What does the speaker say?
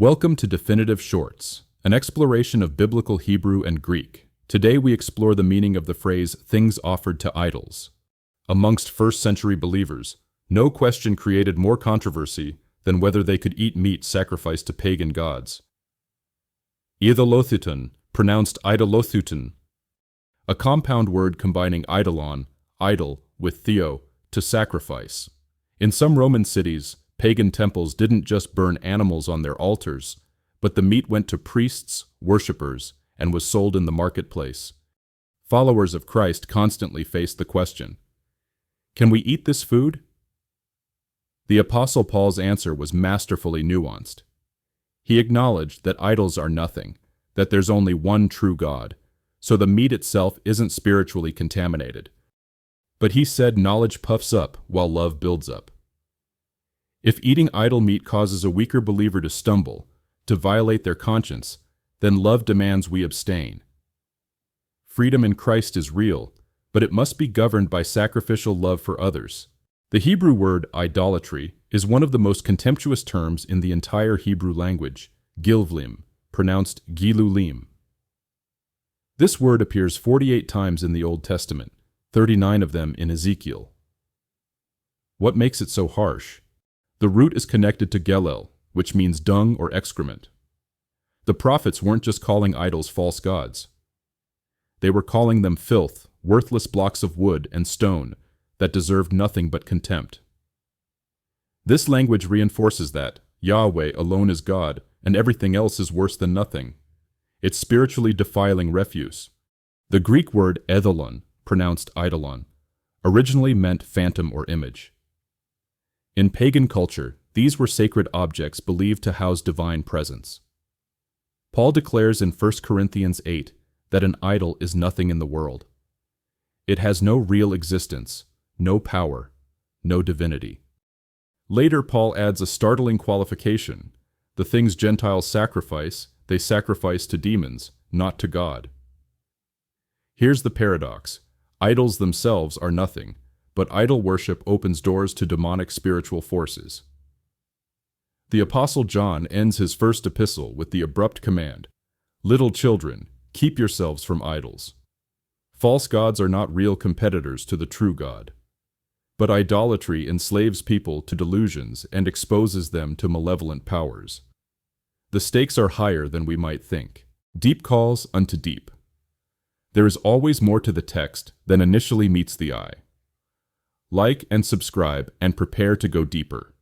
Welcome to Definitive Shorts, an exploration of biblical Hebrew and Greek. Today we explore the meaning of the phrase things offered to idols. Amongst first-century believers, no question created more controversy than whether they could eat meat sacrificed to pagan gods. Eidolothyton, pronounced Eidolothyton, a compound word combining eidolon, idol, with theo, to sacrifice. In some Roman cities, pagan temples didn't just burn animals on their altars, but the meat went to priests, worshippers, and was sold in the marketplace. Followers of Christ constantly faced the question, can we eat this food? The Apostle Paul's answer was masterfully nuanced. He acknowledged that idols are nothing, that there's only one true God, so the meat itself isn't spiritually contaminated. But he said knowledge puffs up while love builds up. If eating idol meat causes a weaker believer to stumble, to violate their conscience, then love demands we abstain. Freedom in Christ is real, but it must be governed by sacrificial love for others. The Hebrew word idolatry is one of the most contemptuous terms in the entire Hebrew language, gillulim, pronounced gillulim. This word appears 48 times in the Old Testament, 39 of them in Ezekiel. What makes it so harsh? The root is connected to gelel, which means dung or excrement. The prophets weren't just calling idols false gods. They were calling them filth, worthless blocks of wood and stone that deserved nothing but contempt. This language reinforces that Yahweh alone is God and everything else is worse than nothing. It's spiritually defiling refuse. The Greek word eidolon, pronounced eidolon, originally meant phantom or image. In pagan culture, these were sacred objects believed to house divine presence. Paul declares in 1 Corinthians 8 that an idol is nothing in the world. It has no real existence, no power, no divinity. Later, Paul adds a startling qualification. The things Gentiles sacrifice, they sacrifice to demons, not to God. Here's the paradox. Idols themselves are nothing, but idol worship opens doors to demonic spiritual forces. The Apostle John ends his first epistle with the abrupt command, "Little children, keep yourselves from idols." False gods are not real competitors to the true God. But idolatry enslaves people to delusions and exposes them to malevolent powers. The stakes are higher than we might think. Deep calls unto deep. There is always more to the text than initially meets the eye. Like and subscribe and prepare to go deeper.